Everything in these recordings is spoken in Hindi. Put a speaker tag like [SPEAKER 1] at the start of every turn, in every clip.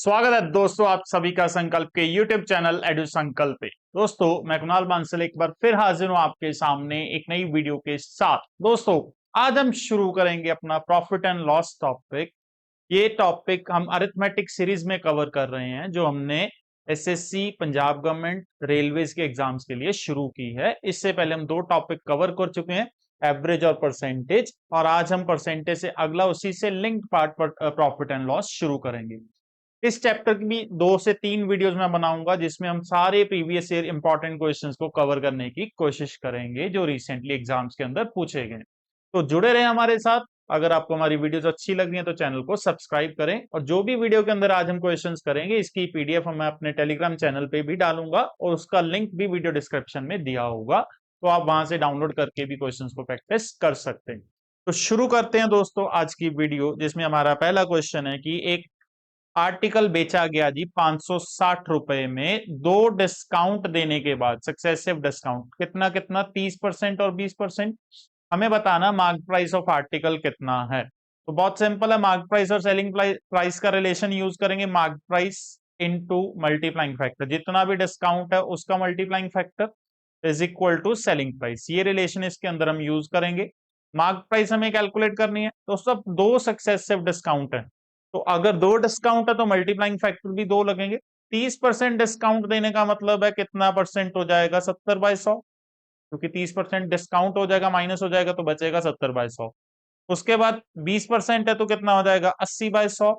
[SPEAKER 1] स्वागत है दोस्तों आप सभी का संकल्प के YouTube चैनल एडु संकल्प पे। दोस्तों मैं कुणाल बांसल एक बार फिर हाजिर हूं आपके सामने एक नई वीडियो के साथ। दोस्तों आज हम शुरू करेंगे अपना प्रॉफिट एंड लॉस टॉपिक। ये टॉपिक हम अरिथमेटिक सीरीज में कवर कर रहे हैं जो हमने एसएससी, पंजाब गवर्नमेंट, रेलवेज के एग्जाम्स के लिए शुरू की है। इससे पहले हम दो टॉपिक कवर कर चुके हैं, एवरेज और परसेंटेज, और आज हम परसेंटेज से अगला उसी से लिंक्ड पार्ट पर प्रॉफिट एंड लॉस शुरू करेंगे। इस चैप्टर की भी 2 से 3 वीडियोस मैं बनाऊंगा जिसमें हम सारे प्रीवियस ईयर इंपॉर्टेंट क्वेश्चंस को कवर करने की कोशिश करेंगे जो रिसेंटली एग्जाम्स के अंदर पूछे गए। तो जुड़े रहे हमारे साथ। अगर आपको हमारी वीडियोस अच्छी लग रही है तो चैनल को सब्सक्राइब करें, और जो भी वीडियो के अंदर आज हम क्वेश्चंस करेंगे इसकी पीडीएफ मैं अपने टेलीग्राम चैनल पे भी डालूंगा और उसका लिंक भी वीडियो डिस्क्रिप्शन में दिया होगा, तो आप वहां से डाउनलोड करके भी क्वेश्चंस को प्रैक्टिस कर सकते हैं। तो शुरू करते हैं दोस्तों आज की वीडियो, जिसमें हमारा पहला क्वेश्चन है कि एक आर्टिकल बेचा गया जी 560 रुपए में, दो डिस्काउंट देने के बाद, सक्सेसिव डिस्काउंट कितना कितना 30% और 20%। हमें बताना मार्क प्राइस ऑफ आर्टिकल कितना है। तो बहुत सिंपल है, मार्क प्राइस और सेलिंग प्राइस का रिलेशन यूज करेंगे, mark price into multiplying factor, जितना भी डिस्काउंट है उसका multiplying factor is equal to selling price. ये रिलेशन इसके अंदर हम यूज करेंगे। मार्क प्राइस हमें कैलकुलेट करनी है। तो सब दो सक्सेसिव डिस्काउंट है, तो अगर दो डिस्काउंट है तो मल्टीप्लाइंग फैक्टर भी दो लगेंगे। 30% डिस्काउंट देने का मतलब है कितना परसेंट हो जाएगा, 70/100, क्योंकि 30% डिस्काउंट हो जाएगा, माइनस हो जाएगा तो बचेगा 70/100। उसके बाद 20% है तो कितना हो जाएगा, 80/100।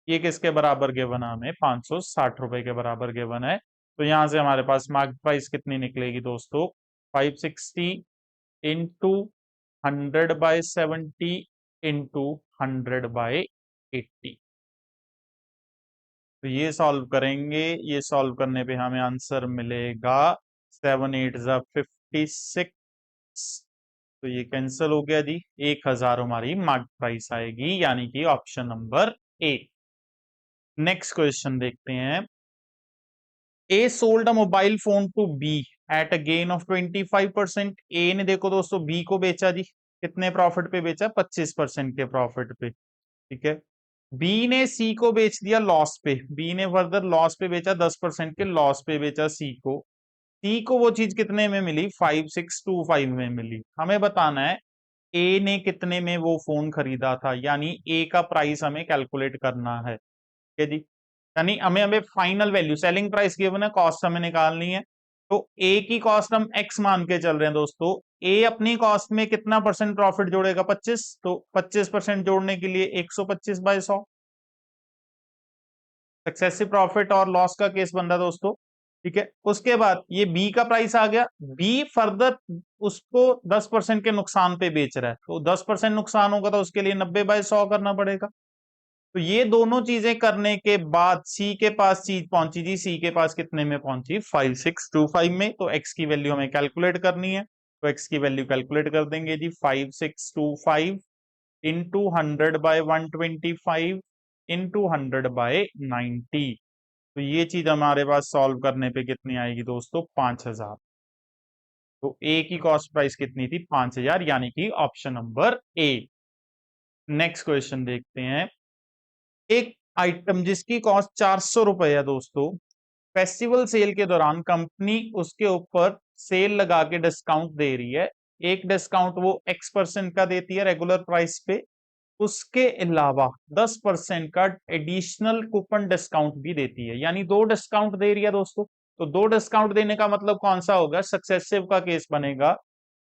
[SPEAKER 1] ये किसके बराबर गिवन है, हमें 560 रुपए के बराबर गिवन है। तो यहां से हमारे पास मार्क प्राइस कितनी निकलेगी दोस्तों, 560 इंटू 100/70 इंटू 100/80। तो ये सॉल्व करेंगे, ये सॉल्व करने पे हमें आंसर मिलेगा 7 8 56। तो ये कैंसिल हो गया जी, 1000 हमारी मार्क प्राइस आएगी, यानी कि option number A. Next question देखते हैं। A sold a mobile phone to B at a gain of 25%। A ने देखो दोस्तों बी को बेचा जी, कितने प्रॉफिट पे बेचा, 25% के प्रॉफिट पे। ठीक है, बी ने सी को बेच दिया लॉस पे, बी ने फर्दर लॉस पे बेचा, 10% के लॉस पे बेचा सी को। सी को वो चीज कितने में मिली, 5625 में मिली। हमें बताना है ए ने कितने में वो फोन खरीदा था, यानी ए का प्राइस हमें कैलकुलेट करना है। ठीक है जी, यानी हमें हमें final value, selling price given है, कॉस्ट हमें निकालनी है। तो ए की कॉस्ट हम एक्स मान के चल रहे हैं दोस्तों। ए अपनी कॉस्ट में कितना परसेंट प्रॉफिट जोड़ेगा, 25, तो 25% जोड़ने के लिए 125/100 सक्सेसिव प्रॉफिट और लॉस का केस बन रहा है दोस्तों। ठीक है, उसके बाद ये बी का प्राइस आ गया, बी फर्दर उसको 10% के नुकसान पे बेच रहा है, तो 10% नुकसान होगा तो उसके लिए 90/100 करना पड़ेगा। तो ये दोनों चीजें करने के बाद सी के पास चीज पहुंची जी, सी के पास कितने में पहुंची, 5625 में। तो एक्स की वैल्यू हमें कैलकुलेट करनी है, तो एक्स की वैल्यू कैलकुलेट कर देंगे जी, 5625 इंटू 100/125 इंटू 100/90। तो ये चीज हमारे पास सॉल्व करने पे कितनी आएगी दोस्तों, 5000। तो ए की कॉस्ट प्राइस कितनी थी, 5000, यानी कि option number A. Next question देखते हैं। एक आइटम जिसकी कॉस्ट 400 रुपए है दोस्तों, फेस्टिवल सेल के दौरान कंपनी उसके ऊपर सेल लगा के डिस्काउंट दे रही है। एक डिस्काउंट वो X% का देती है रेगुलर प्राइस पे, उसके अलावा 10% का एडिशनल कूपन डिस्काउंट भी देती है, यानी दो डिस्काउंट दे रही है दोस्तों। तो दो डिस्काउंट देने का मतलब कौन सा होगा, सक्सेसिव का केस बनेगा।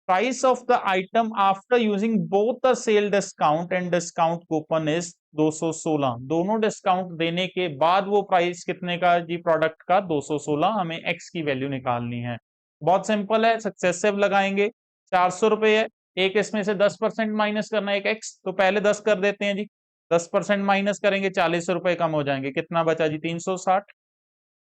[SPEAKER 1] Price of the item after using both the sale discount and discount coupon is 216। दोनों डिस्काउंट देने के बाद वो प्राइस कितने का जी, प्रोडक्ट का 216। हमें एक्स की वैल्यू निकालनी है। बहुत सिंपल है, सक्सेसिव लगाएंगे, 400 रुपए है, एक इसमें से 10% माइनस करना है, एक एक्स, तो पहले 10 कर देते हैं जी। 10% माइनस करेंगे, 40 रुपए कम हो जाएंगे, कितना बचा जी, 360।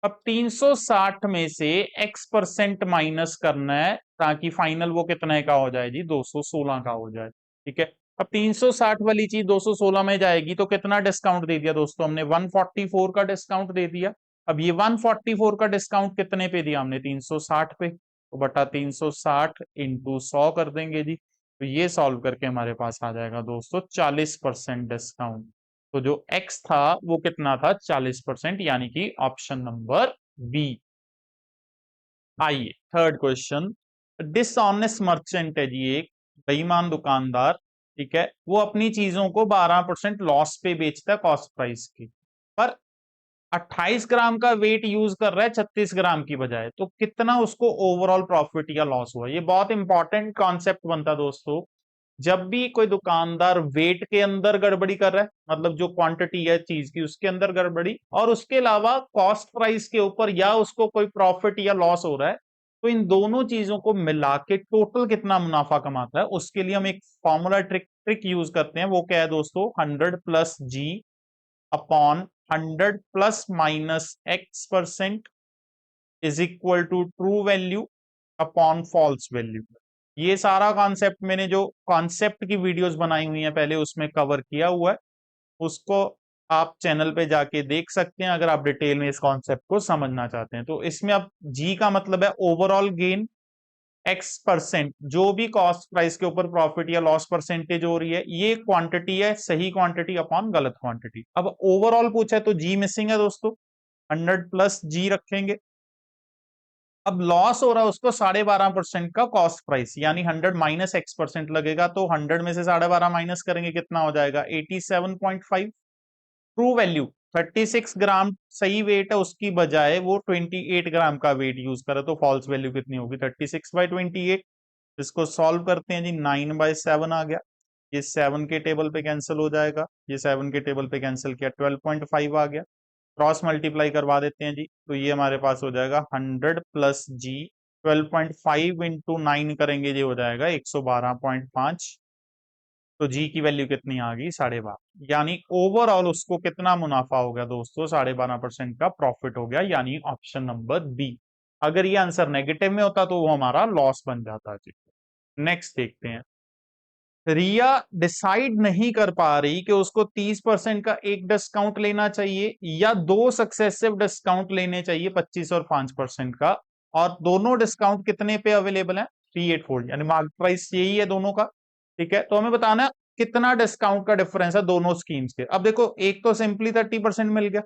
[SPEAKER 1] अब 360 में से x% माइनस करना है ताकि फाइनल वो कितने का हो जाए जी, 216 का हो जाए। ठीक है, अब 360 वाली चीज 216 में जाएगी तो कितना डिस्काउंट दे दिया दोस्तों हमने, 144 का डिस्काउंट दे दिया। अब ये 144 का डिस्काउंट कितने पे दिया हमने, 360 पे, तो बटा 360 इंटू 100 कर देंगे जी। तो ये सॉल्व करके हमारे पास आ जाएगा दोस्तों 40% डिस्काउंट। तो जो x था वो कितना था, 40%, यानी कि ऑप्शन नंबर बी। आइए थर्ड क्वेश्चन। डिसऑनेस्ट मर्चेंट है जी, एक बेईमान दुकानदार, ठीक है, वो अपनी चीजों को 12% लॉस पे बेचता है कॉस्ट प्राइस की, पर 28 ग्राम का वेट यूज कर रहा है 36 ग्राम की बजाय, तो कितना उसको ओवरऑल प्रॉफिट या लॉस हुआ। ये बहुत इंपॉर्टेंट कॉन्सेप्ट बनता है दोस्तों। जब भी कोई दुकानदार वेट के अंदर गड़बड़ी कर रहा है, मतलब जो क्वांटिटी है चीज की उसके अंदर गड़बड़ी, और उसके अलावा कॉस्ट प्राइस के ऊपर या उसको कोई प्रॉफिट या लॉस हो रहा है, तो इन दोनों चीजों को मिला के टोटल कितना मुनाफा कमाता है, उसके लिए हम एक फॉर्मूला ट्रिक यूज करते हैं। वो क्या है दोस्तों, 100+G upon 100 ± X% is equal to true value upon false value. ये सारा कॉन्सेप्ट मैंने जो कॉन्सेप्ट की वीडियोस बनाई हुई हैं पहले उसमें कवर किया हुआ है, उसको आप चैनल पे जाके देख सकते हैं अगर आप डिटेल में इस कॉन्सेप्ट को समझना चाहते हैं। तो इसमें अब जी का मतलब है ओवरऑल गेन, X% जो भी कॉस्ट प्राइस के ऊपर प्रॉफिट या लॉस परसेंटेज हो रही है, ये क्वांटिटी है, सही क्वांटिटी अपॉन गलत क्वांटिटी। अब ओवरऑल पूछा है तो जी मिसिंग है दोस्तों, 100+G रखेंगे। अब लॉस हो रहा है उसको 12.5% का कॉस्ट प्राइस, यानी 100 - X% लगेगा, तो 100 में से 12.5 माइनस करेंगे कितना हो जाएगा, 87.5। ट्रू वैल्यू 36 ग्राम सही वेट है, उसकी बजाय वो 28 ग्राम का वेट यूज करे, तो फॉल्स वैल्यू कितनी होगी, 36/28। इसको सॉल्व करते हैं जी, 9/7 आ गया, ये 7 के टेबल पे कैंसिल हो जाएगा, ये 7 के टेबल पे कैंसिल किया, 12.5 आ गया। क्रॉस मल्टीप्लाई करवा देते हैं जी, तो ये हमारे पास हो जाएगा 100+G, 12.5 इंटू 9 करेंगे, ये हो जाएगा 112.5। तो जी की वैल्यू कितनी आ गई, 12.5, यानी ओवरऑल उसको कितना मुनाफा हो गया दोस्तों, 12.5% का प्रॉफिट हो गया, यानी ऑप्शन नंबर बी। अगर ये आंसर नेगेटिव में होता तो वो हमारा लॉस बन जाता जी। नेक्स्ट देखते हैं। रिया डिसाइड नहीं कर पा रही कि उसको 30% का एक डिस्काउंट लेना चाहिए या दो सक्सेसिव डिस्काउंट लेने चाहिए, 25 और 5% का, और दोनों डिस्काउंट कितने पे अवेलेबल है, 384, यानी मार्केट प्राइस यही है दोनों का। ठीक है, तो हमें बताना है कितना डिस्काउंट का डिफरेंस है दोनों स्कीम्स के। अब देखो, एक तो सिंपली 30% मिल गया,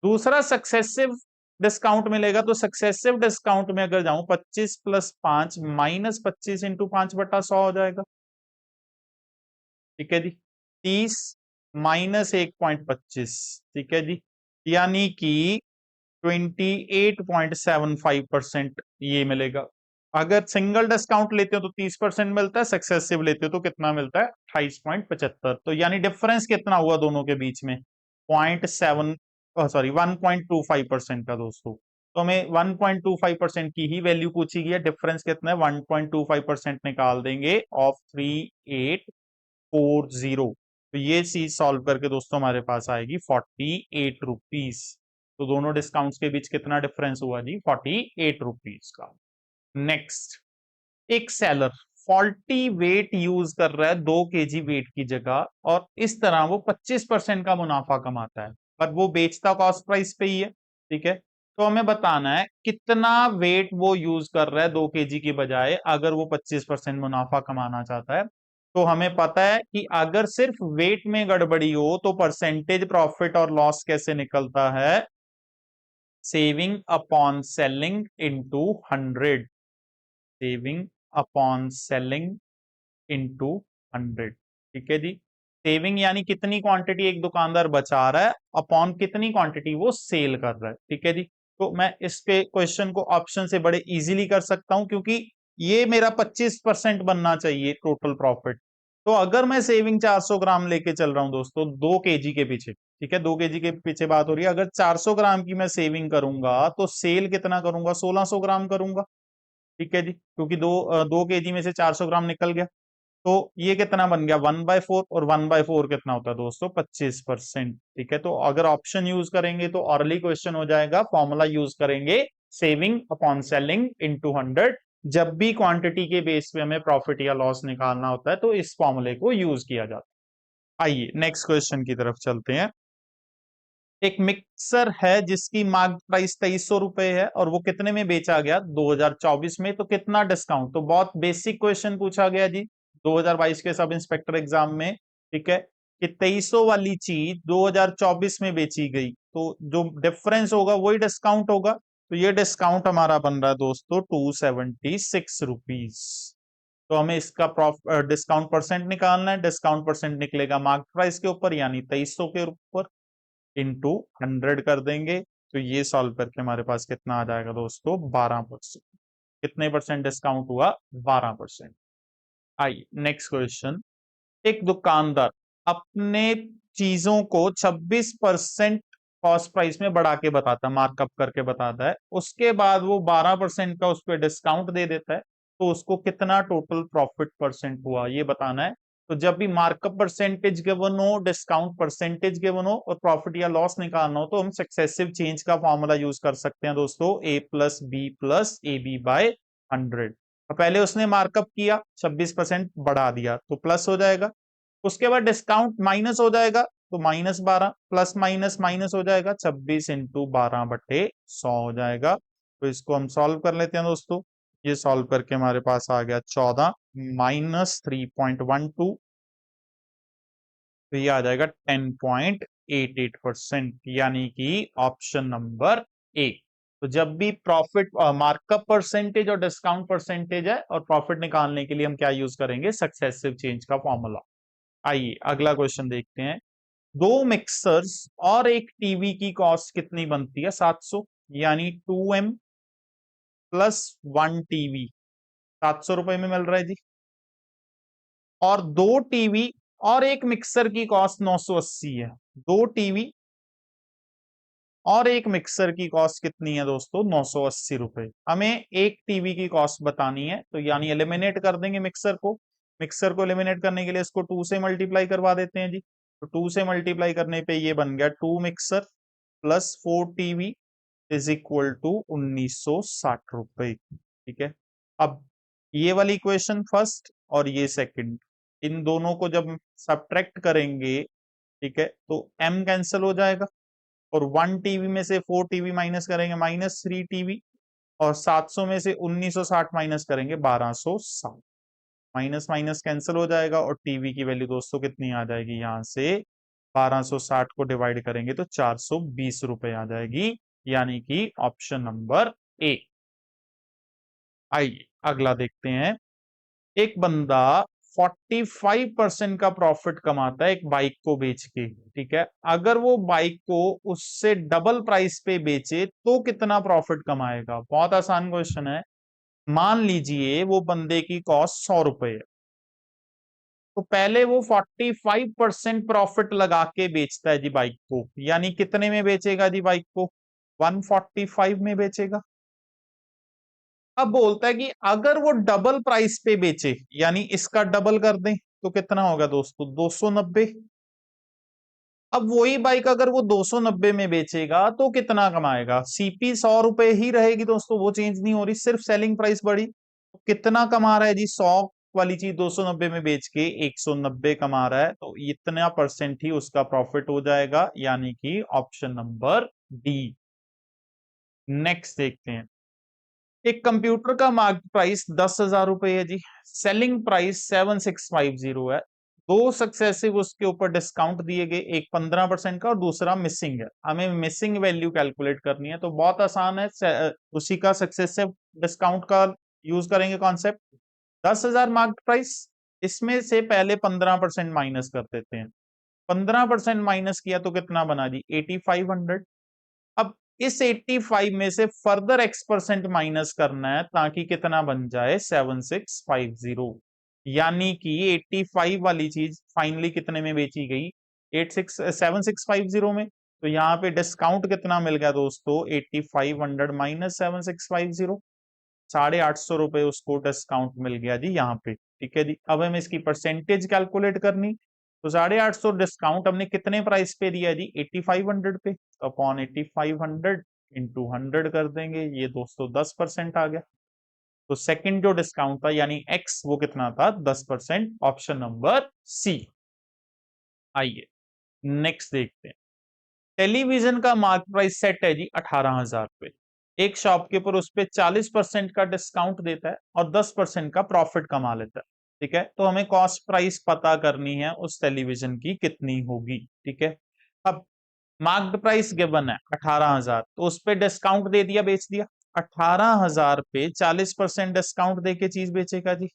[SPEAKER 1] दूसरा सक्सेसिव डिस्काउंट मिलेगा, तो सक्सेसिव डिस्काउंट में अगर जाऊं 25+5 -25 इंटू 5/100 हो जाएगा। ठीक है जी, 30 - 1.25, ठीक है जी, यानी कि 28.75% ये मिलेगा। अगर सिंगल डिस्काउंट लेते हो तो 30% मिलता है, सक्सेसिव लेते हो तो कितना मिलता है, 28.75। तो यानी डिफरेंस कितना हुआ दोनों के बीच में, 0.7 सॉरी 1.25% का दोस्तों। तो हमें 1.25% की ही वैल्यू पूछी गई है, डिफरेंस कितना है, 1.25% निकाल देंगे ऑफ 3840। तो ये चीज सॉल्व करके दोस्तों हमारे पास आएगी 48 रुपीज। तो दोनों डिस्काउंट्स के बीच कितना डिफरेंस हुआ जी, 48 रुपीज का। नेक्स्ट, एक सेलर फॉल्टी वेट यूज कर रहा है 2 kg वेट की जगह, और इस तरह वो 25% का मुनाफा कमाता है, पर वो बेचता कॉस्ट प्राइस पे ही है। ठीक है, तो हमें बताना है कितना वेट वो यूज कर रहा है 2 kg की बजाय, अगर वो 25% मुनाफा कमाना चाहता है। तो हमें पता है कि अगर सिर्फ वेट में गड़बड़ी हो तो परसेंटेज प्रॉफिट और लॉस कैसे निकलता है, saving upon selling into 100, saving upon selling into 100। ठीक है जी, सेविंग यानी कितनी क्वांटिटी एक दुकानदार बचा रहा है, अपॉन कितनी क्वांटिटी वो सेल कर रहा है। ठीक है जी, तो मैं इसके क्वेश्चन को ऑप्शन से बड़े इजीली कर सकता हूं, क्योंकि ये मेरा 25% बनना चाहिए टोटल प्रॉफिट। तो अगर मैं सेविंग 400 ग्राम लेके चल रहा हूं दोस्तों 2 kg के पीछे, ठीक है, 2 kg के पीछे बात हो रही है, अगर 400 ग्राम की मैं सेविंग करूंगा तो सेल कितना करूंगा, 1600 ग्राम करूंगा। ठीक है जी, क्योंकि 2 kg में से 400 ग्राम निकल गया, तो ये कितना बन गया, 1/4, और 1/4 कितना होता है दोस्तों, 25%। ठीक है, तो अगर ऑप्शन यूज करेंगे तो ऑरली क्वेश्चन हो जाएगा, फॉर्मूला यूज करेंगे, सेविंग अपॉन सेलिंग इनटू 100। जब भी क्वांटिटी के बेस पे हमें प्रॉफिट या लॉस निकालना होता है तो इस फॉर्मूले को यूज किया जाता है। आइए नेक्स्ट क्वेश्चन की तरफ चलते हैं। एक मिक्सर है जिसकी मार्केट प्राइस 2300 रुपए है, और वो कितने में बेचा गया, 2024 में, तो कितना डिस्काउंट। तो बहुत बेसिक क्वेश्चन पूछा गया जी 2022 के सब इंस्पेक्टर एग्जाम में। ठीक है, कि 2300 वाली चीज 2024 में बेची गई, तो जो डिफरेंस होगा वही डिस्काउंट होगा। तो ये डिस्काउंट हमारा बन रहा है दोस्तों 276 रुपीज। तो हमें इसका डिस्काउंट परसेंट निकालना है। डिस्काउंट परसेंट निकलेगा मार्केट प्राइस के ऊपर यानी 2300 के ऊपर, इंटू 100 कर देंगे। तो ये सॉल्व करके हमारे पास कितना आ जाएगा दोस्तों 12%। कितने परसेंट डिस्काउंट हुआ 12%। आइए नेक्स्ट क्वेश्चन। एक दुकानदार अपने चीजों को 26% कॉस्ट प्राइस में बढ़ा के बताता है, मार्कअप करके बताता है, उसके बाद वो 12% का उस पर डिस्काउंट दे देता है, तो उसको कितना टोटल प्रॉफिट परसेंट हुआ ये बताना है। तो जब भी मार्कअप परसेंटेज गिवन हो, डिस्काउंट परसेंटेज गिवन हो और प्रॉफिट या लॉस निकालना हो, तो हम सक्सेसिव चेंज का फॉर्मूला यूज कर सकते हैं दोस्तों, a plus B plus A B by 100। पहले उसने मार्कअप किया 26% बढ़ा दिया तो प्लस हो जाएगा, उसके बाद डिस्काउंट माइनस हो जाएगा तो -12, प्लस माइनस माइनस हो जाएगा 26 इंटू 12/100 हो जाएगा। तो इसको हम सॉल्व कर लेते हैं दोस्तों। ये सॉल्व करके हमारे पास आ गया 14 -3.12, तो ये आ जाएगा 10.88%, यानी कि ऑप्शन नंबर ए। तो जब भी प्रॉफिट मार्कअप परसेंटेज और डिस्काउंट परसेंटेज है और प्रॉफिट निकालने के लिए हम क्या यूज करेंगे, सक्सेसिव चेंज का फॉर्मूला। आइए अगला क्वेश्चन देखते हैं। दो मिक्सर्स और एक टीवी की कॉस्ट कितनी बनती है 700, यानी 2M प्लस 1 टीवी 700 रुपए में मिल रहा है जी। और दो टीवी और एक मिक्सर की कॉस्ट 980 है। दो टीवी और एक मिक्सर की कॉस्ट कितनी है दोस्तों 980 रुपए। हमें एक टीवी की कॉस्ट बतानी है, तो यानी एलिमिनेट कर देंगे मिक्सर को। मिक्सर को एलिमिनेट करने के लिए इसको 2 से मल्टीप्लाई करवा देते हैं जी। तो 2 से मल्टीप्लाई करने पे ये बन गया 2 mixer plus 4 TV is equal to 1960 रुपए। ठीक है, अब ये वाली इक्वेशन फर्स्ट और ये सेकंड, इन दोनों को जब सब्ट्रैक्ट करेंगे, ठीक है, तो m कैंसिल हो जाएगा और 1 टीवी में से 4 टीवी माइनस करेंगे -3 टीवी, और 700 में से 1960 माइनस करेंगे 1260। माइनस माइनस कैंसिल हो जाएगा और टीवी की वैल्यू दोस्तों कितनी आ जाएगी, यहां से 1260 को डिवाइड करेंगे तो 420 रुपए आ जाएगी, यानी कि ऑप्शन नंबर ए। आइए अगला देखते हैं। एक बंदा 45% का प्रॉफिट कमाता है एक बाइक को बेच के, ठीक है, अगर वो बाइक को उससे डबल प्राइस पे बेचे तो कितना प्रॉफिट कमाएगा। बहुत आसान क्वेश्चन है। मान लीजिए वो बंदे की कॉस्ट 100 रुपए है, तो पहले वो 45% प्रॉफिट लगा के बेचता है जी बाइक को, यानी कितने में बेचेगा जी बाइक को 145 में बेचेगा। अब बोलता है कि अगर वो डबल प्राइस पे बेचे, यानी इसका डबल कर दें, तो कितना होगा दोस्तों 290। अब वही बाइक अगर वो 290 में बेचेगा तो कितना कमाएगा, सीपी 100 रुपए ही रहेगी दोस्तों, वो चेंज नहीं हो रही, सिर्फ सेलिंग प्राइस बढ़ी। तो कितना कमा रहा है जी, 100 वाली चीज 290 में बेच के 190 कमा रहा है, तो इतना परसेंट ही उसका प्रॉफिट हो जाएगा, यानी कि ऑप्शन नंबर डी। नेक्स्ट देखते हैं। एक कंप्यूटर का मार्केट प्राइस 10,000 रुपए है जी, सेलिंग प्राइस 7650 है। दो सक्सेसिव उसके ऊपर डिस्काउंट दिए गए, एक 15% का और दूसरा मिसिंग है। हमें मिसिंग वैल्यू कैलकुलेट करनी है, तो बहुत आसान है, उसी का सक्सेसिव डिस्काउंट का यूज करेंगे कॉन्सेप्ट। 10,000 मार्केट प्राइस, इसमें से पहले 15% माइनस कर देते हैं। 15% माइनस किया तो कितना बना जी 8500। अब इस 85 में से फर्दर x% माइनस करना है ताकि कितना बन जाए 7650, यानी कि 85 वाली चीज फाइनली कितने में बेची गई 7650 में। तो यहाँ पे डिस्काउंट कितना मिल गया दोस्तों 8500 माइनस 7650, 850 रुपए उसको डिस्काउंट मिल गया जी यहाँ पे। ठीक है जी, अब हमें इसकी परसेंटेज कैलकुलेट करनी, तो 850 डिस्काउंट हमने कितने प्राइस पे दिया जी 8500 पे, तो अपॉन 8500 इंटू 100 कर देंगे, ये दोस्तों 10% आ गया। तो सेकंड जो डिस्काउंट था यानी एक्स वो कितना था 10%, ऑप्शन नंबर सी। आइए नेक्स्ट देखते हैं। टेलीविजन का मार्केट प्राइस सेट है जी 18,000 पे। एक शॉपकीपर उस पे 40% का डिस्काउंट देता है और 10% का प्रॉफिट कमा लेता है। ठीक है, तो हमें कॉस्ट प्राइस पता करनी है उस टेलीविजन की कितनी होगी। ठीक है, अब मार्क्ड प्राइस गिवन है 18,000, तो उस पे डिस्काउंट दे दिया, बेच दिया। 18,000 पे 40% डिस्काउंट देके चीज बेचेगा जी,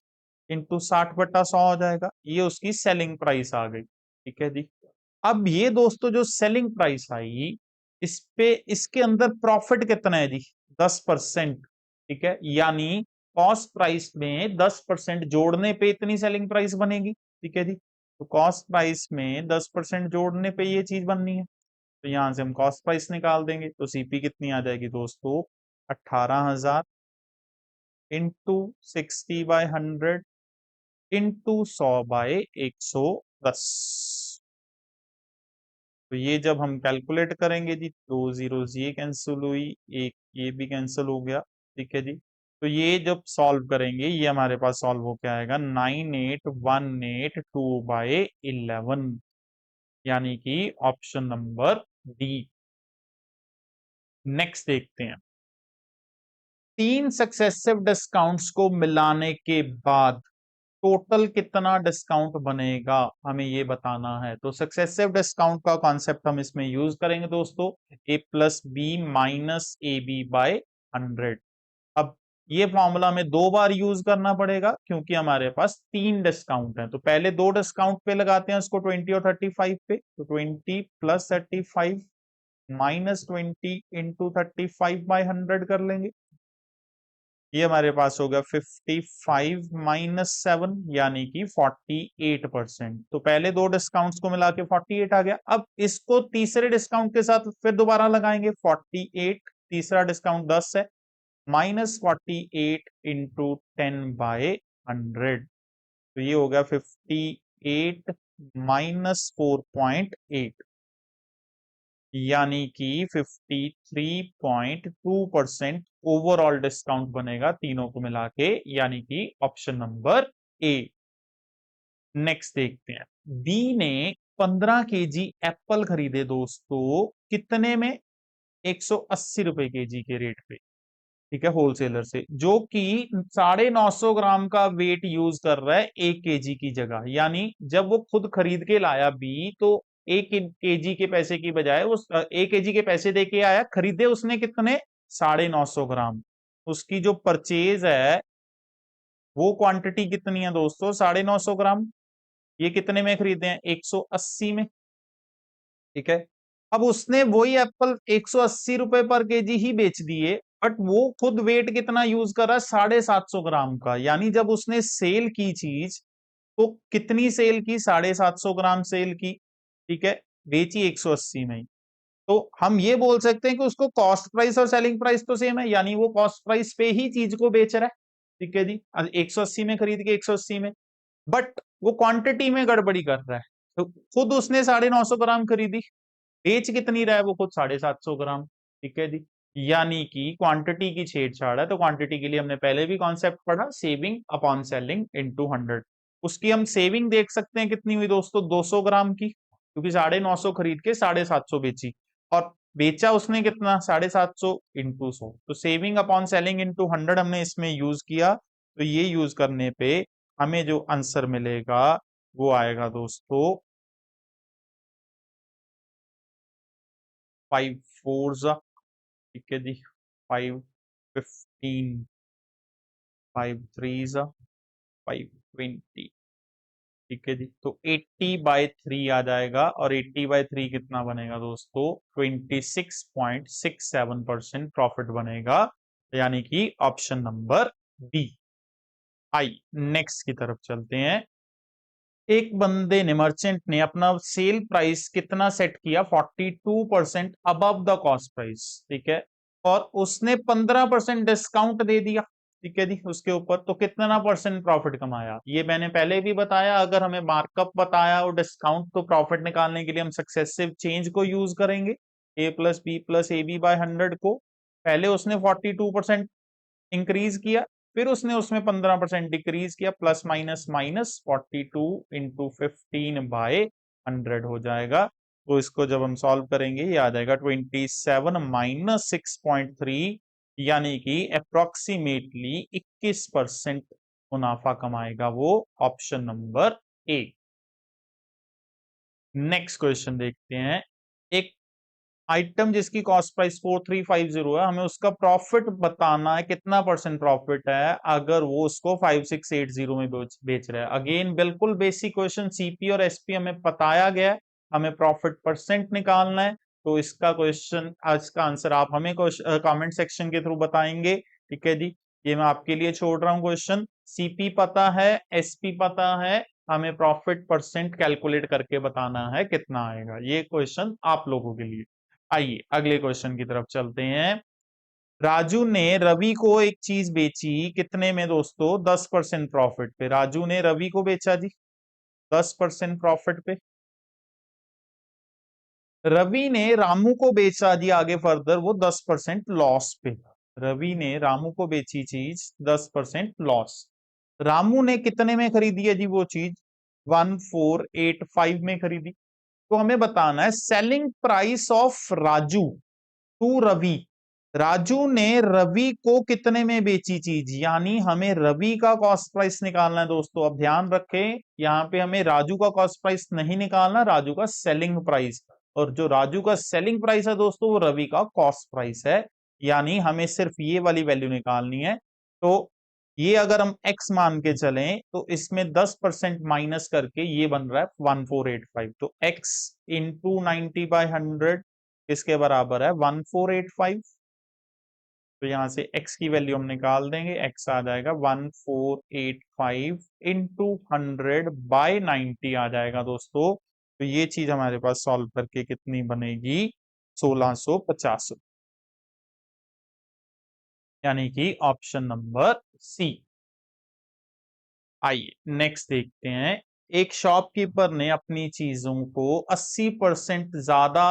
[SPEAKER 1] इंटू 60/100 हो जाएगा, ये उसकी सेलिंग प्राइस आ गई। ठीक है जी, अब ये दोस्तों जो सेलिंग प्राइस आई, इस पे इसके अंदर प्रॉफिट कितना है जी, 10%। ठीक है, यानी कॉस्ट प्राइस में 10% जोड़ने पे इतनी सेलिंग प्राइस बनेगी। ठीक है जी, तो कॉस्ट प्राइस में 10% जोड़ने पे ये चीज बननी है, तो यहां से हम कॉस्ट प्राइस निकाल देंगे, तो सीपी कितनी आ जाएगी दोस्तों, 18,000 इंटू 60/100 इंटू 100/110। तो ये जब हम कैलकुलेट करेंगे जी, 2 जीरो ये कैंसिल हुई, एक ये भी कैंसिल हो गया। ठीक है जी, तो ये जब सॉल्व करेंगे, ये हमारे पास सॉल्व हो के आएगा 98,182/11, यानी कि ऑप्शन नंबर डी। नेक्स्ट देखते हैं, 3 सक्सेसिव डिस्काउंट्स को मिलाने के बाद टोटल कितना डिस्काउंट बनेगा, हमें ये बताना है। तो सक्सेसिव डिस्काउंट का कॉन्सेप्ट हम इसमें यूज करेंगे दोस्तों, a plus b minus a B by 100। अब ये फॉर्मूला में 2 बार यूज करना पड़ेगा, क्योंकि हमारे पास 3 डिस्काउंट हैं। तो पहले 2 डिस्काउंट पे लगाते हैं उसको, 20 और 35 पे, तो 20 प्लस 35 माइनस 20 इंटू 35/100 कर लेंगे। ये हमारे पास होगा 55 - 7, यानी कि 48%। तो पहले 2 डिस्काउंट्स को मिला के 48 आ गया। अब इसको तीसरे डिस्काउंट के साथ फिर दोबारा लगाएंगे, 48, तीसरा डिस्काउंट 10 है, -48 इंटू 10/100, तो ये हो गया 58 माइनस 4.8, यानी कि 53.2% ओवरऑल डिस्काउंट बनेगा तीनों को मिला के, यानी कि ऑप्शन नंबर ए। नेक्स्ट देखते हैं, बी ने 15 केजी एप्पल खरीदे दोस्तों, कितने में, 180 रुपए केजी के रेट पे। ठीक है, होलसेलर से, जो कि 950 ग्राम का वेट यूज कर रहा है 1 केजी की जगह। यानी जब वो खुद खरीद के लाया बी, तो 1 केजी के पैसे की बजाय उस 1 केजी के पैसे दे के आया, खरीदे उसने कितने, 950 ग्राम। उसकी जो परचेज है वो क्वांटिटी कितनी है दोस्तों, 950 ग्राम। ये कितने में खरीदे हैं, 180 में। ठीक है, अब उसने वही एप्पल 180 रुपए पर केजी ही बेच दिए, बट वो खुद वेट कितना यूज कर रहा है, 750 ग्राम का। यानी जब उसने सेल की चीज, तो कितनी सेल की, 750 ग्राम सेल की। ठीक है, बेची 180 में ही। तो हम ये बोल सकते हैं कि उसको कॉस्ट प्राइस और सेलिंग प्राइस तो सेम है, यानी वो कॉस्ट प्राइस पे ही चीज को बेच रहा है। ठीक है जी, 180 में खरीद के 180 में, बट वो क्वांटिटी में गड़बड़ी कर रहा है। तो खुद उसने 950 ग्राम खरीदी, बेच कितनी रहा है वो खुद, 750 ग्राम। ठीक है जी, यानी कि क्वांटिटी की छेड़छाड़ है। तो क्वांटिटी के लिए हमने पहले भी कॉन्सेप्ट पढ़ा, सेविंग अपॉन सेलिंग इनटू 100। उसकी हम सेविंग देख सकते हैं कितनी हुई दोस्तों, 200 ग्राम की, क्योंकि 950 खरीद के 750 बेची, और बेचा उसने कितना, 750 इंटू 100। तो सेविंग अपॉन सेलिंग इंटू 100 हमने इसमें यूज किया। तो ये यूज करने पे हमें जो आंसर मिलेगा वो आएगा दोस्तों 5 4। ठीक है जी, 5 15, 5 3, 5 20। ठीक है जी, तो 80/3 आ जाएगा, और 80/3 कितना बनेगा दोस्तों, 26.67% प्रॉफिट बनेगा, यानी कि ऑप्शन नंबर बी। आई नेक्स्ट की तरफ चलते हैं। एक बंदे ने, मर्चेंट ने अपना सेल प्राइस कितना सेट किया, 42% अबव द कॉस्ट प्राइस। ठीक है, और उसने 15% डिस्काउंट दे दिया। ठीक है जी, उसके ऊपर, तो कितना परसेंट प्रॉफिट कमाया, ये मैंने पहले भी बताया। अगर हमें मार्कअप बताया और डिस्काउंट, तो प्रॉफिट निकालने के लिए हम सक्सेसिव चेंज को यूज करेंगे, a plus B plus A B by 100 को। पहले उसने 42% इंक्रीज किया, फिर उसने उसमें 15% डिक्रीज किया, प्लस माइनस माइनस 42 इंटू 15/100 हो जाएगा। तो इसको जब हम सॉल्व करेंगे, ये आ जाएगा 27 माइनस 6.3, यानी कि अप्रोक्सीमेटली 21% मुनाफा कमाएगा वो option number A. Next question देखते हैं। एक आइटम जिसकी कॉस्ट प्राइस 4350 है, हमें उसका प्रॉफिट बताना है, कितना परसेंट प्रॉफिट है अगर वो उसको 5680 में बेच रहा है। अगेन बिल्कुल बेसिक क्वेश्चन, सीपी और एसपी हमें बताया गया है, हमें प्रॉफिट परसेंट निकालना है। तो इसका क्वेश्चन, आज का आंसर आप हमें कमेंट सेक्शन के थ्रू बताएंगे। ठीक है जी, ये मैं आपके लिए छोड़ रहा हूं क्वेश्चन। सीपी पता है, एसपी पता है, हमें प्रॉफिट परसेंट कैलकुलेट करके बताना है कितना आएगा। ये क्वेश्चन आप लोगों के लिए। आइए अगले क्वेश्चन की तरफ चलते हैं। राजू ने रवि को एक चीज बेची, कितने में दोस्तों? 10% प्रॉफिट पे। राजू ने रवि को बेचा जी 10% प्रॉफिट पे। रवि ने रामू को बेचा जी आगे फर्दर, वो 10% लॉस पे। रवि ने रामू को बेची चीज 10% लॉस। रामू ने कितने में खरीदी है जी वो चीज? 1485 में खरीदी। तो हमें बताना है selling price of Raju to Ravi. Raju ने रवि को कितने में बेची चीज, यानी हमें रवि का कॉस्ट प्राइस निकालना है दोस्तों। अब ध्यान रखें, यहाँ पे हमें राजू का कॉस्ट प्राइस नहीं निकालना, राजू का सेलिंग प्राइस। और जो राजू का सेलिंग प्राइस है दोस्तों, वो रवि का कॉस्ट प्राइस है, यानी हमें सिर्फ ये वाली वैल्यू निकालनी है। तो ये अगर हम x मान के चलें तो इसमें 10% माइनस करके ये बन रहा है 1485। तो x इंटू 90/100 किसके बराबर है? 1485। तो यहां से x की वैल्यू हम निकाल देंगे, x आ जाएगा 1485 इंटू 100/90 आ जाएगा दोस्तों। तो ये चीज हमारे पास सॉल्व करके कितनी बनेगी? 1650, यानी कि ऑप्शन नंबर सी। आइए नेक्स्ट देखते हैं। एक शॉपकीपर ने अपनी चीजों को 80% ज्यादा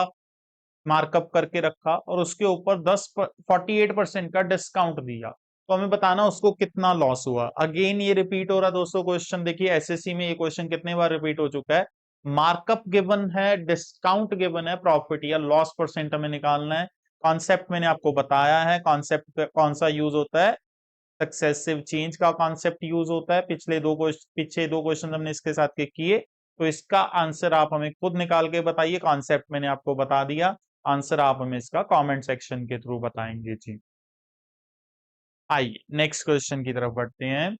[SPEAKER 1] मार्कअप करके रखा और उसके ऊपर 48% का डिस्काउंट दिया। तो हमें बताना उसको कितना लॉस हुआ। अगेन ये रिपीट हो रहा है दोस्तों क्वेश्चन। देखिए एसएससी में ये क्वेश्चन कितने बार रिपीट हो चुका है। मार्कअप गिवन है, डिस्काउंट गिवन है, प्रॉफिट या लॉस परसेंट हमें निकालना है। कॉन्सेप्ट मैंने आपको बताया है, कॉन्सेप्ट कौन सा यूज होता है? सक्सेसिव चेंज का कॉन्सेप्ट यूज होता है। पीछे दो क्वेश्चन हमने इसके साथ के किए। तो इसका आंसर आप हमें खुद निकाल के बताइए, कॉन्सेप्ट मैंने आपको बता दिया, आंसर आप हमें इसका कमेंट सेक्शन के थ्रू बताएंगे जी। आइए नेक्स्ट क्वेश्चन की तरफ बढ़ते हैं।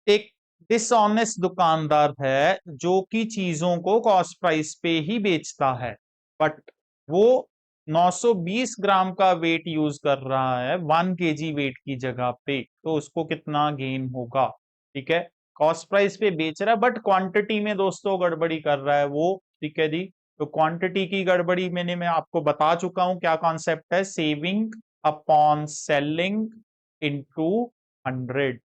[SPEAKER 1] एक डिसऑनेस्ट दुकानदार है जो कि चीजों को कॉस्ट प्राइस पे ही बेचता है, बट वो 920 ग्राम का वेट यूज कर रहा है 1 केजी वेट की जगह पे। तो उसको कितना गेन होगा? ठीक है, कॉस्ट प्राइस पे बेच रहा है बट क्वांटिटी में दोस्तों गड़बड़ी कर रहा है वो। ठीक है जी, तो क्वांटिटी की गड़बड़ी मैं आपको बता चुका हूं क्या कॉन्सेप्ट है। Saving upon selling into 100।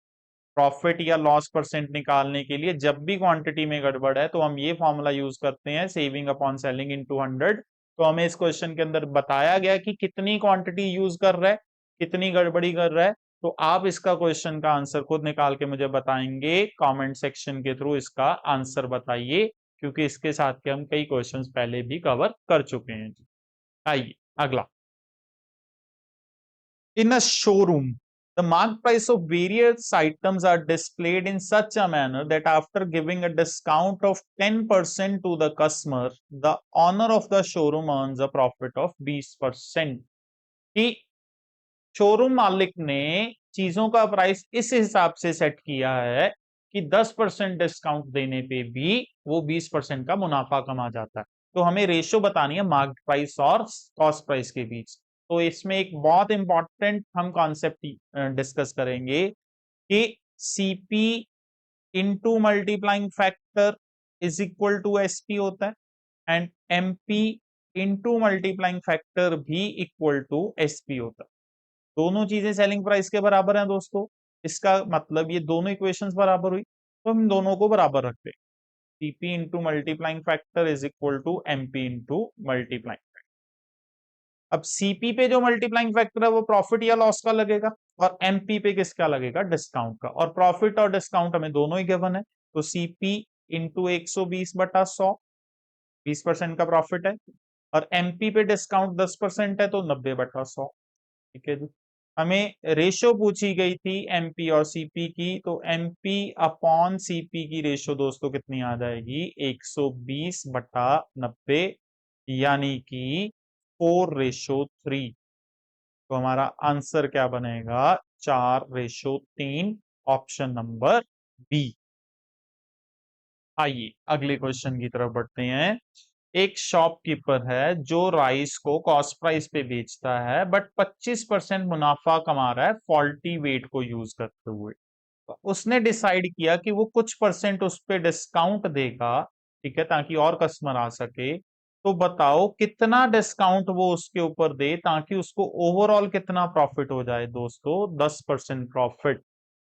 [SPEAKER 1] Profit या लॉस परसेंट निकालने के लिए जब भी क्वांटिटी में गड़बड़ है तो हम ये फॉर्मूला यूज करते हैं, सेविंग अपॉन सेलिंग इनटू 100। तो हमें इस क्वेश्चन के अंदर बताया गया कि कितनी क्वांटिटी यूज कर रहा है, कितनी गड़बड़ी कर रहा है। तो आप इसका क्वेश्चन का आंसर खुद निकाल के मुझे बताएंगे कमेंट सेक्शन के थ्रू। इसका आंसर बताइए, क्योंकि इसके साथ के हम कई क्वेश्चंस पहले भी कवर कर चुके हैं। आइए अगला। In a showroom, the marked price of various items are displayed in such a manner that after giving a discount of 10% to the customer, the owner of the showroom earns a profit of 20%। कि शोरूम मालिक ने चीजों का प्राइस इस हिसाब से सेट किया है कि 10% डिस्काउंट देने पे भी वो 20% का मुनाफा कमा जाता है। तो हमें रेशो बतानी है मार्केट प्राइस और कॉस्ट प्राइस के बीच। तो इसमें एक बहुत इंपॉर्टेंट हम कॉन्सेप्ट डिस्कस करेंगे कि CP into multiplying factor is equal to SP होता है, and MP into multiplying factor भी इक्वल टू एसपी होता है। दोनों चीजें सेलिंग प्राइस के बराबर हैं दोस्तों। इसका मतलब ये दोनों इक्वेशंस बराबर हुई, तो हम दोनों को बराबर रखते हैं। CP into multiplying factor is equal to MP into multiplying. अब सीपी पे जो मल्टीप्लाइंग फैक्टर है वो प्रॉफिट या लॉस का लगेगा, और एमपी पे किसका लगेगा? डिस्काउंट का। और प्रॉफिट और डिस्काउंट हमें दोनों ही गिवन है। तो सीपी इंटू 120/100, 20% का प्रॉफिट है, और एमपी पे डिस्काउंट 10% है तो 90/100। ठीक है जी। हमें रेशो पूछी गई थी एमपी और सीपी की, तो एमपी अपॉन सीपी की रेशो दोस्तों कितनी आ जाएगी, 120/90, यानी कि 4:3। तो हमारा आंसर क्या बनेगा, 4:3, ऑप्शन नंबर बी। आइए अगले क्वेश्चन की तरफ बढ़ते हैं। एक शॉपकीपर है जो राइस को कॉस्ट प्राइस पे बेचता है, बट 25% मुनाफा कमा रहा है फॉल्टी वेट को यूज करते हुए। तो उसने डिसाइड किया कि वो कुछ परसेंट उस पे डिस्काउंट देगा, ठीक है, ताकि और कस्टमर आ सके। तो बताओ कितना डिस्काउंट वो उसके ऊपर दे ताकि उसको ओवरऑल कितना प्रॉफिट हो जाए दोस्तों, 10% प्रॉफिट।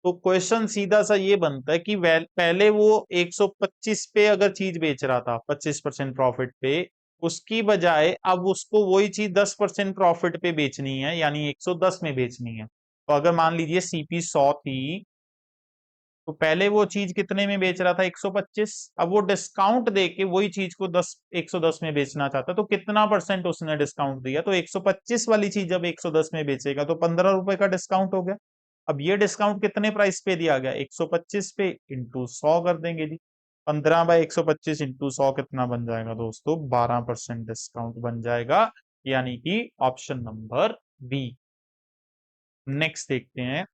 [SPEAKER 1] तो क्वेश्चन सीधा सा ये बनता है कि पहले वो 125 पे अगर चीज बेच रहा था 25% प्रॉफिट पे, उसकी बजाय अब उसको वही चीज 10% प्रॉफिट पे बेचनी है, यानी 110 में बेचनी है। तो अगर मान लीजिए सीपी 100 थी, तो पहले वो चीज कितने में बेच रहा था, 125। अब वो डिस्काउंट देके वही चीज को 110 में बेचना चाहता, तो कितना परसेंट उसने डिस्काउंट दिया, तो 125 वाली चीज जब 110 में बेचेगा तो 15 रुपए का डिस्काउंट हो गया। अब ये डिस्काउंट कितने प्राइस पे दिया गया, 125 पे, इंटू 100 कर देंगे जी। 15/125 इंटू 100 कितना बन जाएगा दोस्तों, 12% डिस्काउंट बन जाएगा, यानी कि ऑप्शन नंबर बी। नेक्स्ट देखते हैं।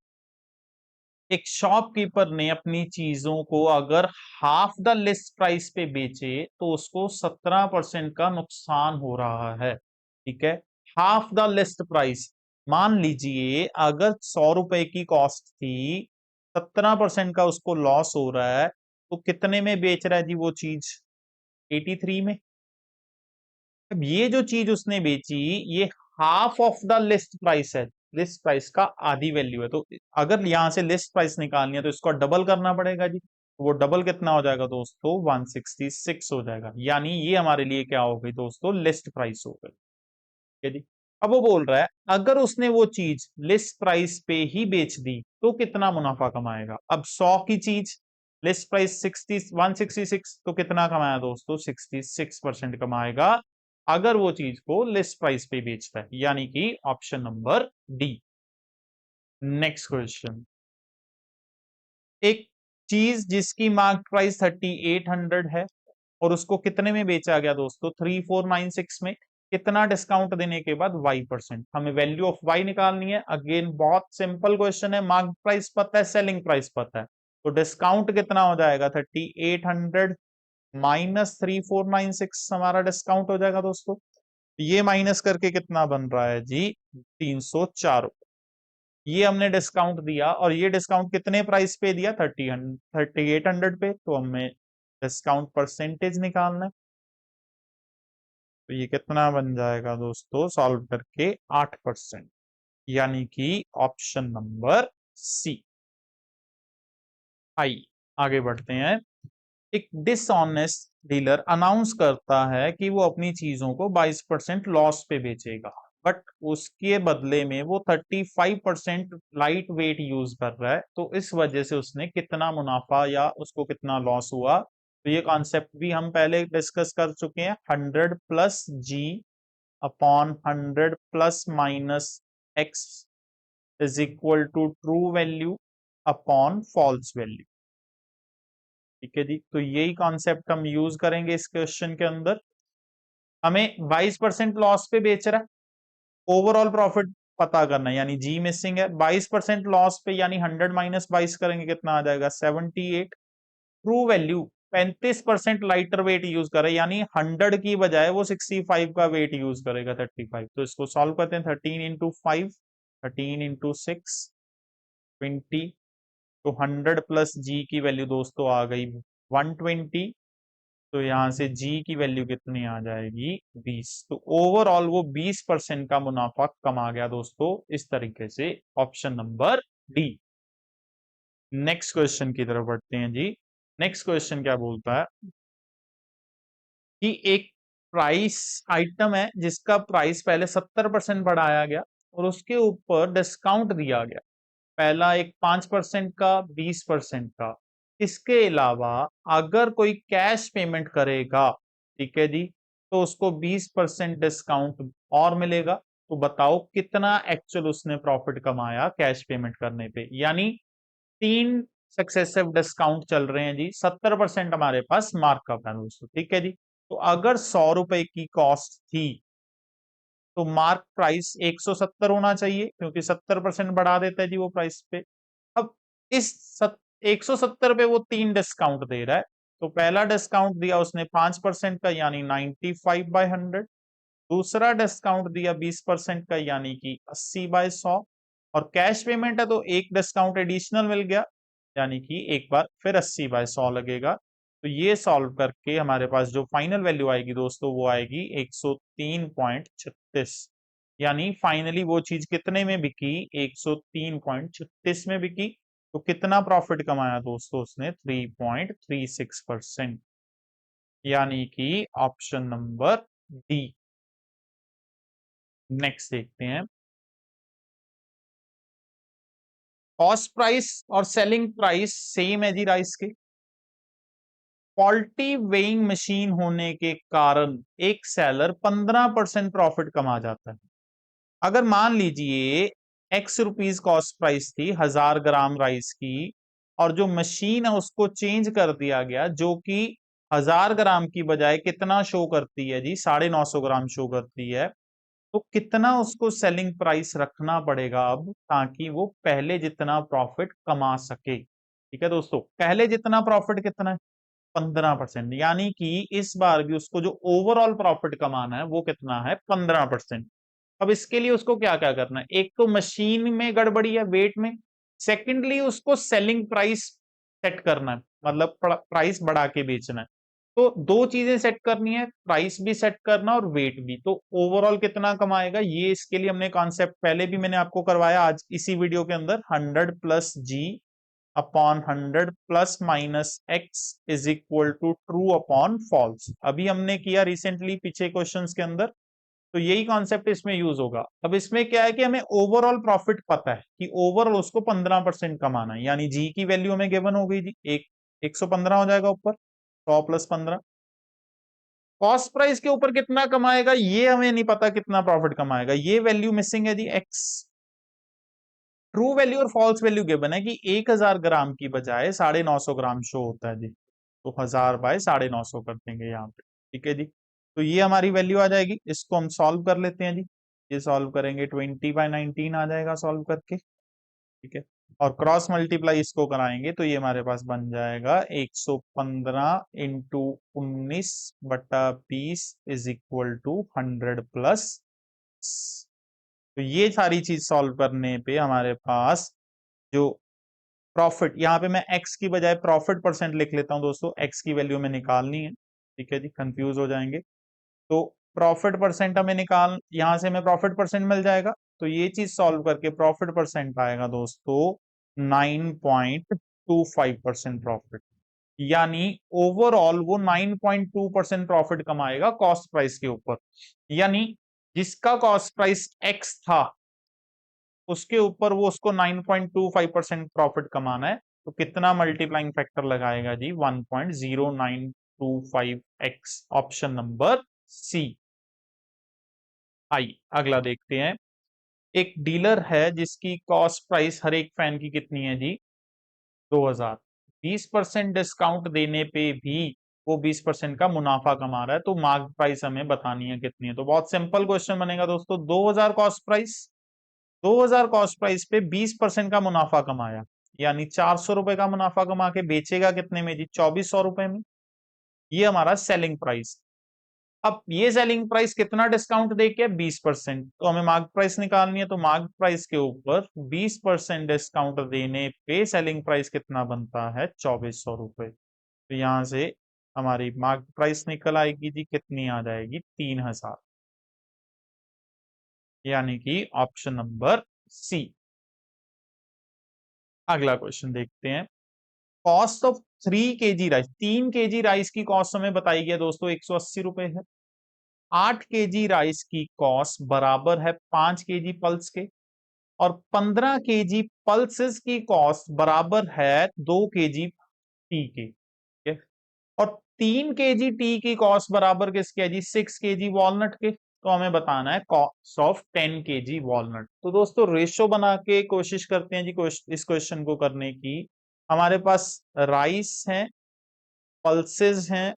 [SPEAKER 1] एक शॉपकीपर ने अपनी चीजों को अगर हाफ द लिस्ट प्राइस पे बेचे तो उसको 17% का नुकसान हो रहा है, ठीक है। हाफ द लिस्ट प्राइस, मान लीजिए अगर 100 रुपए की कॉस्ट थी, 17% का उसको लॉस हो रहा है, तो कितने में बेच रहा है जी वो चीज, 83 में। अब ये जो चीज उसने बेची, ये half of the list price है, लिस्ट प्राइस का आधी वैल्यू है। तो अगर यहां से लिस्ट प्राइस निकालनी है तो इसको डबल करना पड़ेगा जी। वो डबल कितना हो जाएगा दोस्तों, 166 हो जाएगा, यानी ये हमारे लिए क्या हो गई दोस्तों, लिस्ट प्राइस हो गई, ठीक है जी। अब वो बोल रहा है अगर उसने वो चीज लिस्ट प्राइस पे ही बेच दी तो कितना मुनाफा कमाएगा। अब 100 की चीज लिस्ट प्राइस 166, तो कितना कमाया दोस्तों, 66% कमाएगा अगर वो चीज को लिस्ट प्राइस पे बेचता है, यानी कि option number D. Next question. एक चीज जिसकी मार्क प्राइस 3800 है और उसको कितने में बेचा गया दोस्तों, 3496 में, कितना डिस्काउंट देने के बाद y%। हमें वैल्यू ऑफ y निकालनी है। अगेन बहुत सिंपल क्वेश्चन है, मार्क प्राइस पता है, सेलिंग प्राइस पता है, तो डिस्काउंट कितना हो जाएगा, 3800 माइनस 3496 हमारा डिस्काउंट हो जाएगा दोस्तों। ये माइनस करके कितना बन रहा है जी, 304। ये हमने डिस्काउंट दिया और ये डिस्काउंट कितने प्राइस पे दिया, 3800 पे, तो हमें डिस्काउंट परसेंटेज निकालना है। तो ये कितना बन जाएगा दोस्तों, सॉल्व करके 8%, यानी कि ऑप्शन नंबर सी। आइए आगे बढ़ते हैं। एक डिसऑनेस्ट डीलर अनाउंस करता है कि वो अपनी चीजों को 22% लॉस पे बेचेगा, बट उसके बदले में वो 35% लाइट वेट यूज कर रहा है, तो इस वजह से उसने कितना मुनाफा या उसको कितना लॉस हुआ। तो ये कॉन्सेप्ट भी हम पहले डिस्कस कर चुके हैं, 100+G/100 ± X is equal to true value upon false value, ठीक है जी। तो यही कॉन्सेप्ट हम यूज करेंगे इस क्वेश्चन के अंदर। हमें 22% लॉस पे बेच रहा है, ओवरऑल प्रॉफिट पता करना है, यानी जी मिसिंग है। 22% लॉस पे यानी 100 - 22 करेंगे कितना आ जाएगा, 78। True value 35% lighter weight use करे, यानी 100 की बजाय वो 65 का वेट यूज करेगा, 35। तो इसको सॉल्व करते हैं, 13 × 5, 13 × 6, 20। तो 100+G की वैल्यू दोस्तों आ गई 120। तो यहां से G की वैल्यू कितनी आ जाएगी, 20। तो ओवरऑल वो 20% का मुनाफा कमा गया दोस्तों, इस तरीके से option number D. Next question की तरफ बढ़ते हैं जी। नेक्स्ट क्वेश्चन क्या बोलता है कि एक प्राइस आइटम है जिसका प्राइस पहले 70% बढ़ाया गया और उसके ऊपर डिस्काउंट दिया गया, पहला एक 5% का, 20% का। इसके अलावा अगर कोई कैश पेमेंट करेगा, ठीक है जी, तो उसको 20% डिस्काउंट और मिलेगा। तो बताओ कितना एक्चुअल उसने प्रॉफिट कमाया कैश पेमेंट करने पे। यानी 3 सक्सेसिव डिस्काउंट चल रहे हैं जी, 70% हमारे पास मार्कअप है दोस्तों। ठीक है जी। तो अगर 100 रुपए की कॉस्ट थी तो मार्क प्राइस 170 होना चाहिए, क्योंकि 70% बढ़ा देता है जी वो प्राइस पे। अब इस 170 पे वो 3 डिस्काउंट दे रहा है। तो पहला डिस्काउंट दिया उसने 5% का, यानी 95/100। दूसरा डिस्काउंट दिया 20% का, यानी कि 80/100। और कैश पेमेंट है तो एक डिस्काउंट एडिशनल मिल गया, यानी कि एक बार फिर 80/100 लगेगा। तो ये सॉल्व करके हमारे पास जो फाइनल वैल्यू आएगी दोस्तों, वो आएगी 103.36। यानी फाइनली वो चीज कितने में बिकी? 103.36 में बिकी। तो कितना प्रॉफिट कमाया दोस्तों उसने? 3.36%। यानी कि ऑप्शन नंबर डी। नेक्स्ट देखते हैं। कॉस्ट प्राइस और सेलिंग प्राइस सेम है जी राइस के। फॉल्टी वेइंग मशीन होने के कारण एक सेलर 15% प्रॉफिट कमा जाता है। अगर मान लीजिए एक्स रुपीस कॉस्ट प्राइस थी 1000 ग्राम राइस की, और जो मशीन है उसको चेंज कर दिया गया, जो कि 1000 ग्राम की बजाय कितना शो करती है जी? 950 ग्राम शो करती है। तो कितना उसको सेलिंग प्राइस रखना पड़ेगा अब, ताकि वो पहले जितना प्रॉफिट कमा सके? ठीक है दोस्तों, पहले जितना प्रॉफिट कितना है? 15%। यानी कि इस बार भी उसको जो ओवरऑल प्रॉफिट कमाना है वो कितना है? 15%। अब इसके लिए उसको क्या क्या करना है? एक तो मशीन में गड़बड़ी है, वेट में। सेकेंडली उसको सेलिंग प्राइस सेट करना है, मतलब प्राइस बढ़ा के बेचना है। तो दो चीजें सेट करनी है, प्राइस भी सेट करना और वेट भी। तो ओवरऑल कितना कमाएगा ये, इसके लिए हमने कॉन्सेप्ट पहले भी मैंने आपको करवाया आज इसी वीडियो के अंदर। 100 plus G upon 100 plus minus X is equal to true upon false. अभी हमने किया रिसेंटली पीछे क्वेश्चंस के अंदर। तो यही कॉन्सेप्ट इसमें यूज होगा। अब इसमें क्या है कि हमें ओवरऑल प्रॉफिट पता है कि ओवरऑल उसको 15% कमाना है, यानी जी की वैल्यू हमें गिवन हो गई जी, 115 हो जाएगा ऊपर, 100 प्लस 15। कॉस्ट प्राइस के ऊपर कितना कमाएगा ये हमें नहीं पता, कितना प्रॉफिट कमाएगा ये वैल्यू मिसिंग है जी, एक्स। ट्रू वैल्यू और फॉल्स वैल्यू गिवन है कि 1000 ग्राम की बजाय 950 ग्राम शो होता है जी। तो 1000/950 कर देंगे यहाँ पे। ठीक है जी। तो ये हमारी वैल्यू आ जाएगी, इसको हम सॉल्व कर लेते हैं जी। ये सॉल्व करेंगे 20/19 आ जाएगा सॉल्व करके। ठीक है। और क्रॉस मल्टीप्लाई इसको कराएंगे तो ये हमारे पास बन जाएगा 115 into 19/20 is equal to 100 plus. तो ये सारी चीज सॉल्व करने पे हमारे पास जो प्रॉफिट, यहाँ पे मैं एक्स की बजाय प्रॉफिट परसेंट लिख लेता हूं दोस्तों, एक्स की वैल्यू में निकालनी है। ठीक है जी, कंफ्यूज हो जाएंगे। तो प्रॉफिट परसेंट हमें निकाल, यहां से हमें प्रॉफिट परसेंट मिल जाएगा। तो ये चीज सॉल्व करके प्रॉफिट परसेंट आएगा दोस्तों 9.25% प्रॉफिट। यानी ओवरऑल वो 9.2% प्रॉफिट कमाएगा कॉस्ट प्राइस के ऊपर। यानी जिसका कॉस्ट प्राइस एक्स था उसके ऊपर वो उसको 9.25% प्रॉफिट कमाना है। तो कितना मल्टीप्लाइंग फैक्टर लगाएगा जी? 1.0925x। Option number C. आई अगला देखते हैं। एक डीलर है जिसकी कॉस्ट प्राइस हर एक फैन की कितनी है जी? 2000। 20% डिस्काउंट देने पे भी वो 20% का मुनाफा कमा रहा है। तो मार्क प्राइस हमें बतानी है कितनी है। तो बहुत सिंपल क्वेश्चन बनेगा दोस्तों, 2000 कॉस्ट प्राइस, 2000 कॉस्ट प्राइस पे 20% का मुनाफा कमाया, यानी 400 रुपए का मुनाफा कमा के बेचेगा कितने में जी? 2400 रुपए में। ये हमारा सेलिंग प्राइस। अब ये सेलिंग प्राइस कितना डिस्काउंट दे के? 20%। तो हमें मार्क प्राइस निकालनी है, तो मार्क प्राइस के ऊपर 20% डिस्काउंट देने पे सेलिंग प्राइस कितना बनता है? 2400 रुपए। तो यहां से हमारी मार्क प्राइस निकल आएगी जी, कितनी आ जाएगी? 3000। यानी कि ऑप्शन नंबर सी। अगला क्वेश्चन देखते हैं। Cost of 3 kg rice, 3 kg rice की कॉस्ट हमें बताई गई है दोस्तों 180 रुपए है। 8 kg राइस की कॉस्ट बराबर है 5 kg पल्स के, और 15 kg पल्सेस की कॉस्ट बराबर है 2 kg टी के। ठीक है? और 3 kg टी की कॉस्ट बराबर किसके है जी? 6 kg वॉलनट के। तो हमें बताना है कॉस्ट ऑफ 10 केजी वॉलनट। तो दोस्तों रेशो बना के कोशिश करते हैं जी इस क्वेश्चन को करने की। हमारे पास राइस है, पल्सेस हैं,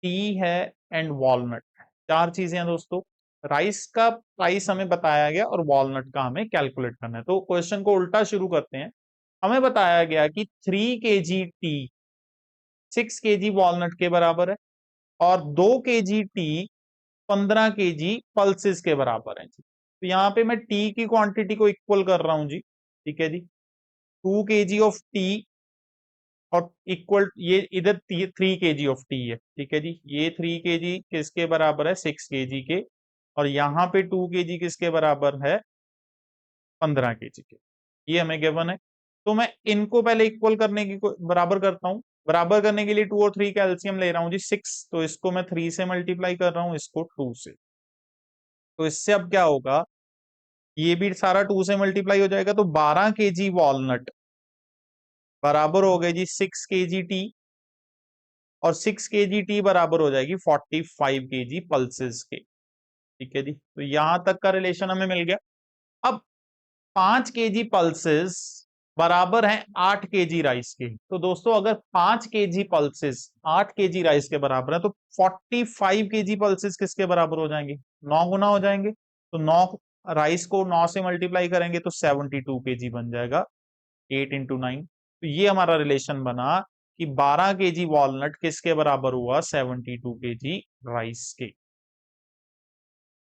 [SPEAKER 1] टी है एंड वॉलनट। चार चीजें हैं दोस्तों। राइस का प्राइस हमें बताया गया और वॉलनट का हमें कैलकुलेट करना है। तो क्वेश्चन को उल्टा शुरू करते हैं। हमें बताया गया कि 3 केजी टी 6 केजी वॉलनट के बराबर है और 2 केजी टी 15 केजी पल्सेस के बराबर है जी। तो यहाँ पे मैं टी की क्वांटिटी को इक्वल कर रहा हूं जी। ठीक है जी, 2 केजी ऑफ टी और इक्वल ये इधर 3 केजी ऑफ टी है। ठीक है जी, ये 3 केजी किसके बराबर है? 6 केजी के। और यहाँ पे 2 केजी किसके बराबर है? 15 केजी के। ये हमें गिवन है। तो मैं इनको पहले इक्वल करने की बराबर करता हूँ। बराबर करने के लिए 2 और 3 का एलसीएम ले रहा हूँ जी 6। तो इसको मैं 3 से मल्टीप्लाई कर रहा हूँ, इसको 2 से। तो इससे अब क्या होगा, ये भी सारा 2 से मल्टीप्लाई हो जाएगा। तो 12 केजी वॉलनट बराबर हो गए जी 6 केजी टी और 6 केजी टी बराबर हो जाएगी 45 केजी पल्सेस के। ठीक है जी, तो यहां तक का रिलेशन हमें मिल गया। अब 5 केजी पल्सेस बराबर हैं 8 केजी राइस के। तो दोस्तों अगर 5 केजी पल्सेस 8 केजी राइस के बराबर है तो 45 केजी पल्सेस किसके बराबर हो जाएंगे? 9 गुना हो जाएंगे। तो 9 राइस को 9 से मल्टीप्लाई करेंगे तो 72 केजी बन जाएगा। 8 इंटू 9। तो ये हमारा रिलेशन बना कि 12 केजी वॉलनट किसके बराबर हुआ? 72 केजी राइस के।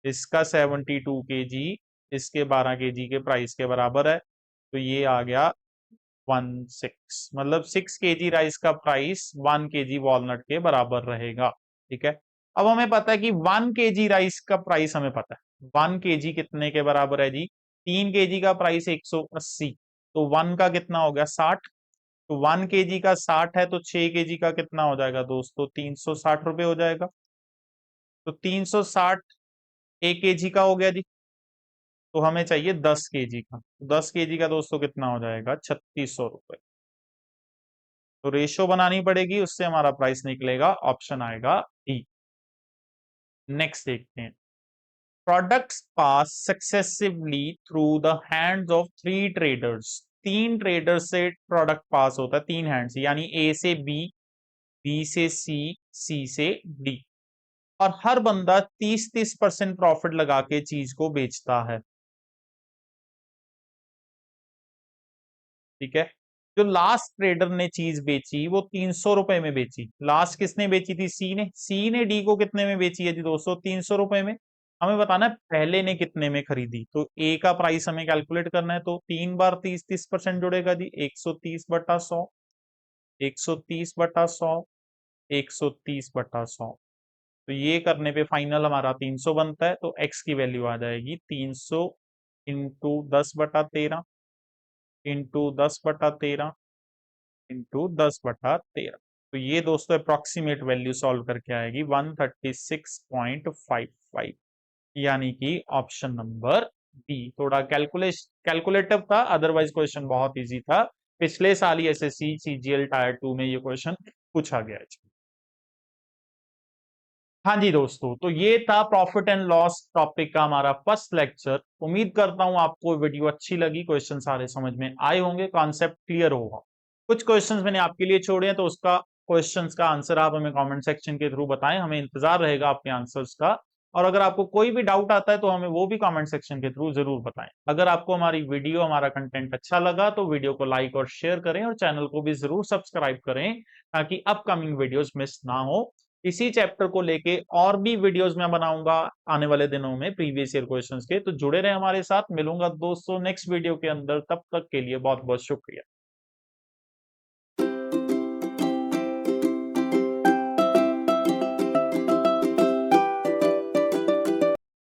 [SPEAKER 1] इसका 72 केजी इसके 12 केजी के प्राइस के बराबर है। तो ये आ गया 16, मतलब 6 केजी राइस का प्राइस 1 केजी वॉलनट के बराबर रहेगा। ठीक है, अब हमें पता है कि 1 केजी राइस का प्राइस हमें पता है। 1 केजी कितने के बराबर है जी? 3 केजी का प्राइस 180। तो 1 का कितना हो गया? 60। तो 1 केजी का 60 है तो 6 केजी का कितना हो जाएगा दोस्तों? 360 रुपए हो जाएगा। तो 360 1 केजी का हो गया जी। तो हमें चाहिए 10 केजी का। 10 केजी का दोस्तों कितना हो जाएगा? 3600 रुपए। तो रेशियो बनानी पड़ेगी, उससे हमारा प्राइस निकलेगा। ऑप्शन आएगा डी। नेक्स्ट देखते हैं। Products pass successively through the hands of 3 traders. 3 traders से प्रोडक्ट पास होता है 3 हैंड से, यानी ए से बी, बी से सी, सी से डी। और हर बंदा 30-30% प्रॉफिट लगा के चीज को बेचता है। ठीक है, जो लास्ट ट्रेडर ने चीज बेची वो 300 रुपए में बेची। लास्ट किसने बेची थी? सी ने। सी ने डी को कितने में बेची है जी दोस्तों? 300 रुपए में। हमें बताना है पहले ने कितने में खरीदी। तो ए का प्राइस हमें कैलकुलेट करना है। तो 3 बार 30-30% जुड़ेगा जी। 130/100, 130/100, 130/100। तो ये करने पे फाइनल हमारा 300 बनता है। तो एक्स की वैल्यू आ जाएगी 300 इंटू 10/13 इंटू 10/13 इंटू 10/13। तो ये दोस्तों अप्रोक्सीमेट वैल्यू सॉल्व करके आएगी 136.55, यानी कि ऑप्शन नंबर बी। थोड़ा कैलकुलेटिव था, अदरवाइज क्वेश्चन बहुत इजी था। पिछले साल ही एसएससी सीजीएल टायर 2 में ये क्वेश्चन पूछा गया है। हाँ जी दोस्तों, तो ये था प्रॉफिट एंड लॉस टॉपिक का हमारा फर्स्ट लेक्चर। उम्मीद करता हूं आपको वीडियो अच्छी लगी, क्वेश्चन सारे समझ में आए होंगे, कॉन्सेप्ट क्लियर होगा। कुछ क्वेश्चंस मैंने आपके लिए छोड़े हैं, तो उसका क्वेश्चंस का आंसर आप हमें कमेंट सेक्शन के थ्रू बताएं, हमें इंतजार रहेगा आपके आंसर्स का। और अगर आपको कोई भी डाउट आता है तो हमें वो भी कमेंट सेक्शन के थ्रू जरूर बताएं। अगर आपको हमारी वीडियो, हमारा कंटेंट अच्छा लगा तो वीडियो को लाइक और शेयर करें और चैनल को भी जरूर सब्सक्राइब करें, ताकि अपकमिंग वीडियोस मिस ना हो। इसी चैप्टर को लेके और भी वीडियोस मैं बनाऊंगा आने वाले दिनों में प्रीवियस ईयर क्वेश्चंस के। तो जुड़े रहे हमारे साथ। मिलूंगा दोस्तों नेक्स्ट वीडियो के अंदर, तब तक के लिए बहुत बहुत शुक्रिया।